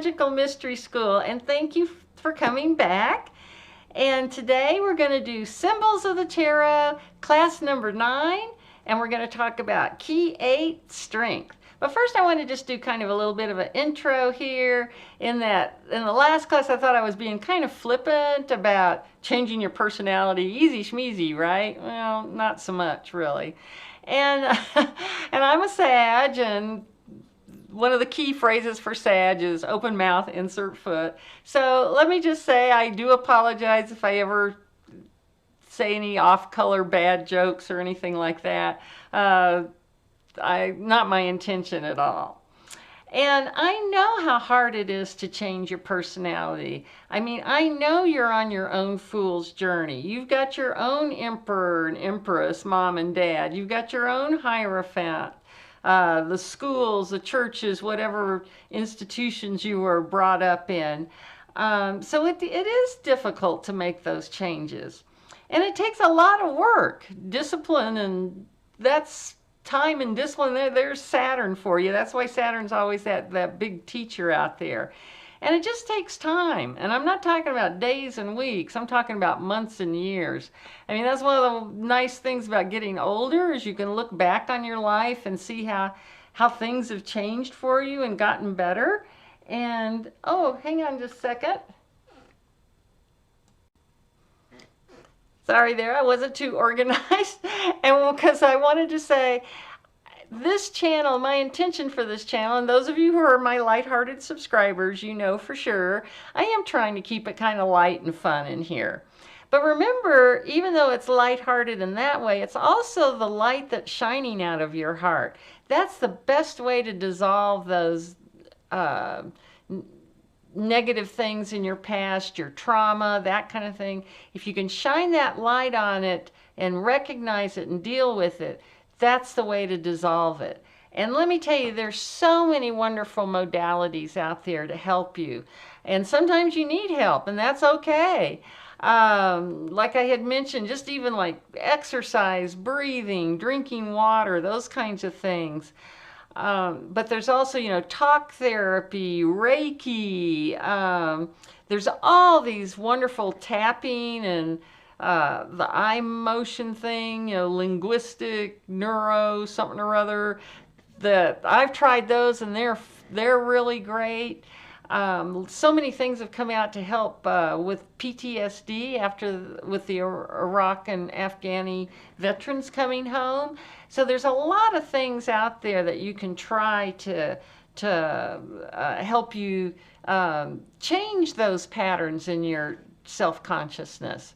Magical Mystery School, and thank you for coming back. And today we're going to do Symbols of the Tarot, class number 9, and we're going to talk about Key 8, Strength. But first I want to just do kind of a little bit of an intro here. In the last class I thought I was being kind of flippant about changing your personality. Easy schmeezy, right? Well, not so much really. And I'm a Sag, and one of the key phrases for Sag is open mouth, insert foot. So let me just say I do apologize if I ever say any off-color bad jokes or anything like that. Not my intention at all. And I know how hard it is to change your personality. I mean, I know you're on your own fool's journey. You've got your own emperor and empress, mom and dad. You've got your own hierophant. The schools, the churches, whatever institutions you were brought up in. So it is difficult to make those changes. And it takes a lot of work, discipline, and that's time and discipline. There's Saturn for you. That's why Saturn's always that big teacher out there. And it just takes time. And I'm not talking about days and weeks. I'm talking about months and years. I mean, that's one of the nice things about getting older is you can look back on your life and see how things have changed for you and gotten better. And, oh, hang on just a second. Sorry there, I wasn't too organized. And because I wanted to say, this channel, my intention for this channel, and those of you who are my lighthearted subscribers, you know for sure, I am trying to keep it kind of light and fun in here. But remember, even though it's lighthearted in that way, it's also the light that's shining out of your heart. That's the best way to dissolve those negative things in your past, your trauma, that kind of thing. If you can shine that light on it and recognize it and deal with it, that's the way to dissolve it. And let me tell you, there's so many wonderful modalities out there to help you. And sometimes you need help, and that's okay. Like I had mentioned, just even like exercise, breathing, drinking water, those kinds of things. But there's also, talk therapy, Reiki. There's all these wonderful tapping and the eye motion thing, linguistic, neuro, something or other. That I've tried those, and they're really great. So many things have come out to help with PTSD with the Iraq and Afghani veterans coming home. So there's a lot of things out there that you can try to help you change those patterns in your self-consciousness.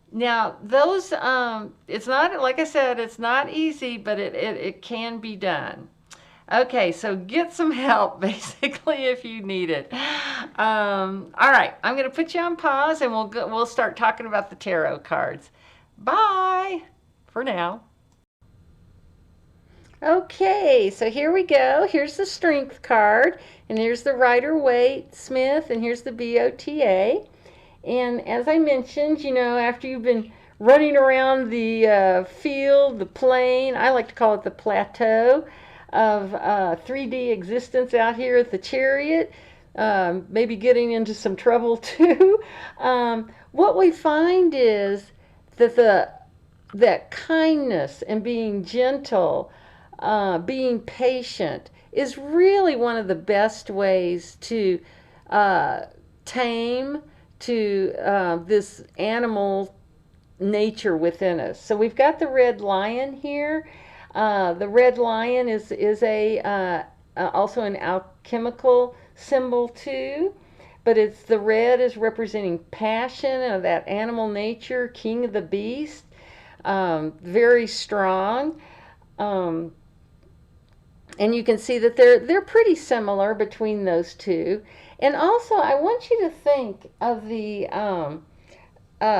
Now, those, it's not, like I said, it's not easy, but it can be done. Okay, so get some help, basically, if you need it. All right, I'm going to put you on pause, and we'll start talking about the tarot cards. Bye for now. Okay, so here we go. Here's the Strength card, and here's the Rider-Waite-Smith, and here's the BOTA. And as I mentioned, after you've been running around the field, the plain, I like to call it the plateau, of 3D existence out here at the Chariot, maybe getting into some trouble too. What we find is that kindness and being gentle, being patient is really one of the best ways to tame this animal nature within us. So we've got the red lion here. The red lion is also an alchemical symbol too, but the red is representing passion of that animal nature, king of the beast, very strong, and you can see that they're pretty similar between those two. And also, I want you to think of the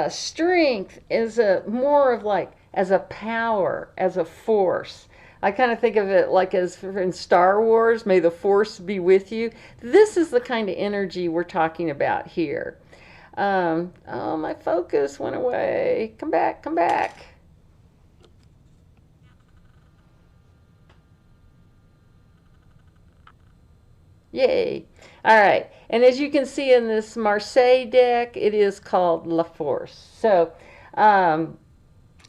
strength as more of like as a power, as a force. I kind of think of it like as in Star Wars, may the force be with you. This is the kind of energy we're talking about here. Oh, my focus went away. Come back, come back. Yay. All right. And as you can see in this Marseille deck, it is called La Force. So um,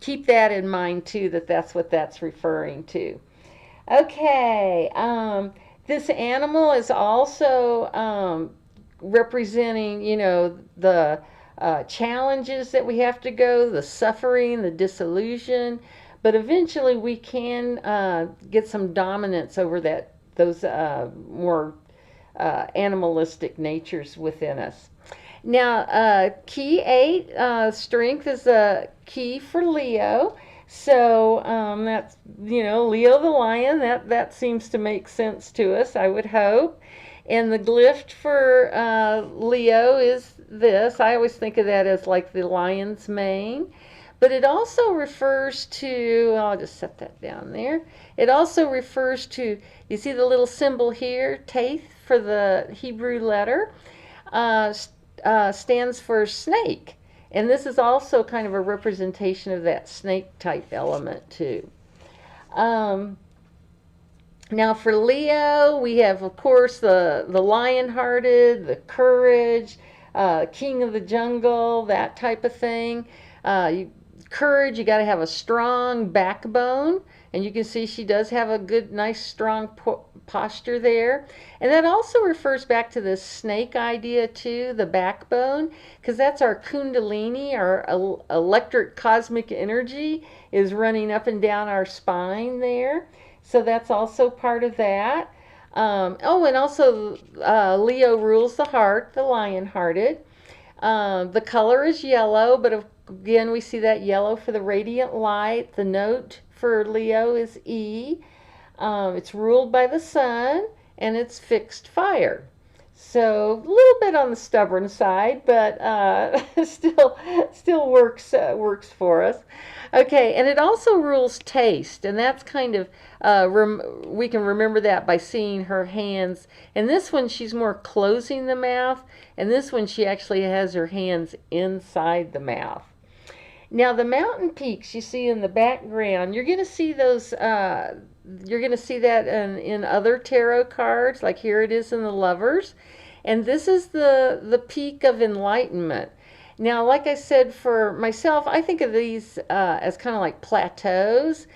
keep that in mind too, that that's what that's referring to. Okay. This animal is also representing, the challenges that we have to go, the suffering, the disillusion. But eventually we can get some dominance over those more animalistic natures within us. Now, key 8, strength is a key for Leo. So that's, Leo the lion. That seems to make sense to us, I would hope. And the glyph for Leo is this. I always think of that as like the lion's mane. But it also refers to, I'll just set that down there. It also refers to, you see the little symbol here, Taith for the Hebrew letter, stands for snake. And this is also kind of a representation of that snake type element too. Now for Leo, we have, of course, the lion-hearted, the courage, king of the jungle, that type of thing. Courage, you got to have a strong backbone. And you can see she does have a good, nice, strong posture there. And that also refers back to this snake idea too, the backbone, because that's our kundalini, our electric cosmic energy is running up and down our spine there. So that's also part of that. And also Leo rules the heart, the lion-hearted. The color is yellow, but again, we see that yellow for the radiant light. The note for Leo is E. It's ruled by the sun, and it's fixed fire. So a little bit on the stubborn side, but still works for us. Okay, and it also rules taste, and that's kind of we can remember that by seeing her hands. And this one, she's more closing the mouth, and this one, she actually has her hands inside the mouth. Now the mountain peaks you see in the background, you're going to see those. You're going to see that in other tarot cards, like here it is in the Lovers, and this is the peak of enlightenment. Now, like I said, for myself, I think of these as kind of like plateaus.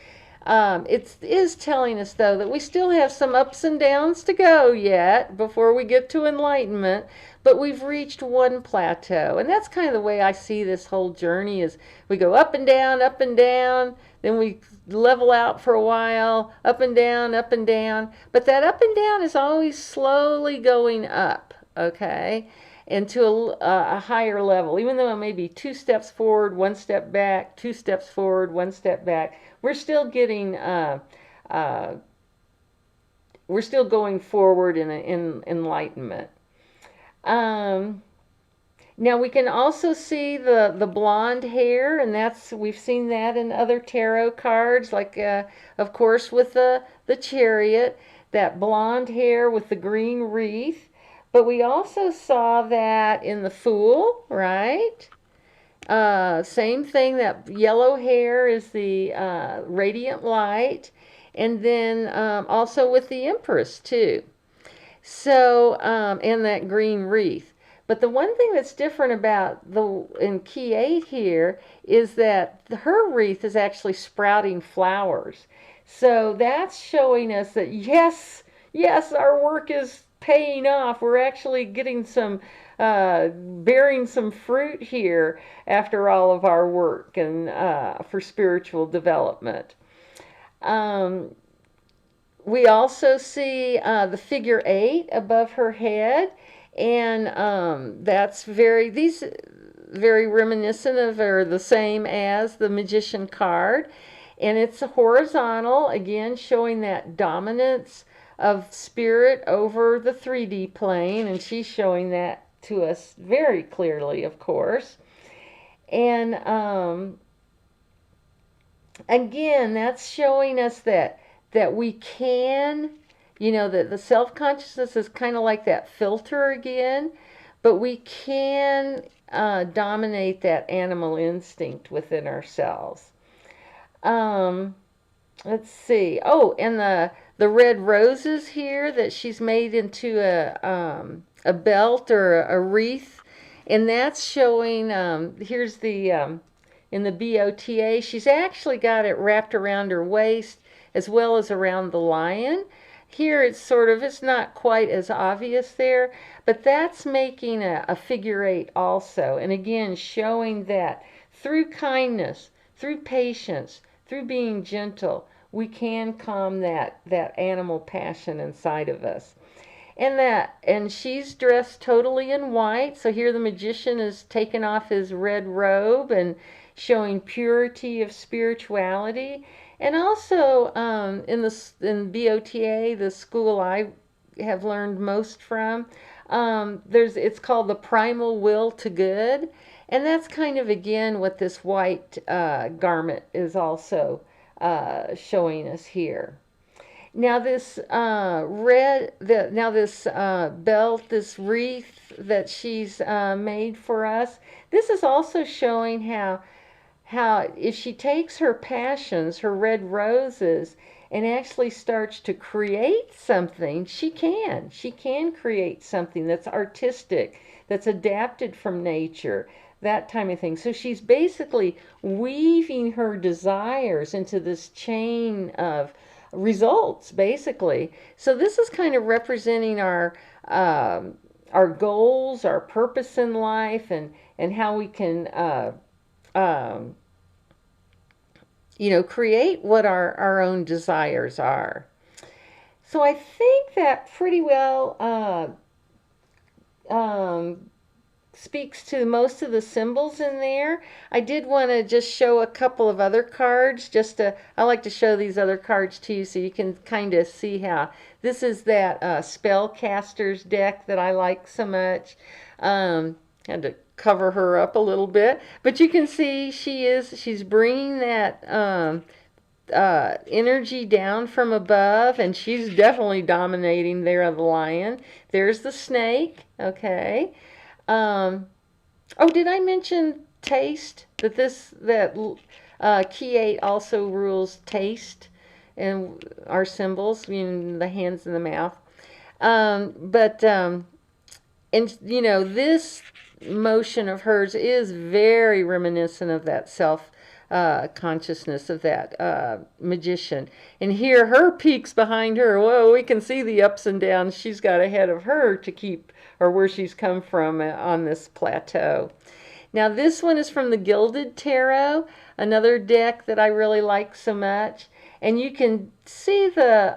It is telling us, though, that we still have some ups and downs to go yet before we get to enlightenment, but we've reached one plateau. And that's kind of the way I see this whole journey is we go up and down, then we level out for a while, up and down, up and down. But that up and down is always slowly going up, okay? Into a higher level, even though it may be 2 steps forward, 1 step back, 2 steps forward, 1 step back. We're still getting, we're still going forward in enlightenment. Now we can also see the blonde hair, and we've seen that in other tarot cards, like of course with the chariot, that blonde hair with the green wreath. But we also saw that in the Fool, right? Same thing, that yellow hair is the radiant light. And then also with the Empress, too. So, and that green wreath. But the one thing that's different about in Key 8 here is that her wreath is actually sprouting flowers. So that's showing us that yes, our work is paying off. We're actually getting some, bearing some fruit here after all of our work and for spiritual development. We also see the figure 8 above her head, and that's very reminiscent of, or the same as, the Magician card. And it's horizontal, again showing that dominance of spirit over the 3D plane, and she's showing that to us very clearly, of course. And again, that's showing us that we can, that the self-consciousness is kind of like that filter again, but we can dominate that animal instinct within ourselves. Let's see. Oh, and the red roses here that she's made into a belt or a wreath, and that's showing. Here's the in the BOTA. She's actually got it wrapped around her waist as well as around the lion. Here it's sort of, it's not quite as obvious there, but that's making a figure eight also. And again, showing that through kindness, through patience, through being gentle, we can calm that animal passion inside of us. And she's dressed totally in white. So here the magician is taking off his red robe and showing purity of spirituality. And also in BOTA, the school I have learned most from, it's called the primal will to good, and that's kind of again what this white garment is also showing us here. Now this belt, this wreath that she's made for us, this is also showing how if she takes her passions, her red roses, and actually starts to create something, she can. She can create something that's artistic, that's adapted from nature, that type of thing. So she's basically weaving her desires into this chain of results, basically. So this is kind of representing our goals, our purpose in life, and how we can um, create what our own desires are. So I think that pretty well speaks to most of the symbols in there. I did want to just show a couple of other cards. I like to show these other cards to you so you can kind of see how this is that spellcaster's deck that I like so much. Had to cover her up a little bit, but you can see she's bringing that energy down from above, and she's definitely dominating there of the lion. There's the snake. Okay. Oh, did I mention taste? That key 8 also rules taste and our symbols, meaning the hands and the mouth. And this motion of hers is very reminiscent of that self consciousness of that magician. And here her peaks behind her. Whoa, we can see the ups and downs she's got ahead of her to keep, or where she's come from on this plateau. Now this one is from the Gilded Tarot, another deck that I really like so much. And you can see it's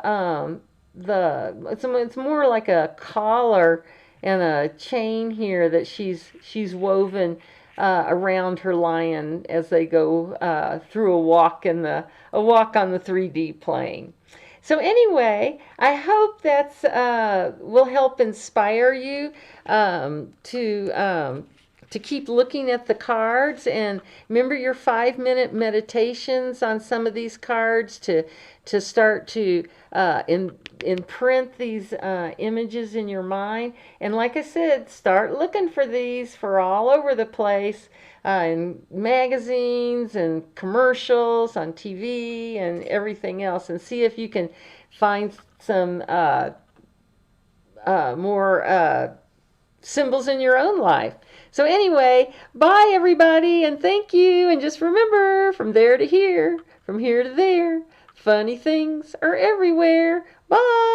more like a collar and a chain here that she's woven around her lion as they go through a walk on the 3D plane. So anyway, I hope that's will help inspire you to keep looking at the cards, and remember your 5-minute meditations on some of these cards to start to imprint these images in your mind. And like I said, start looking for these for all over the place in magazines and commercials, on TV and everything else, and see if you can find some more symbols in your own life. So anyway, bye everybody, and thank you. And just remember, from there to here, from here to there, funny things are everywhere. Bye.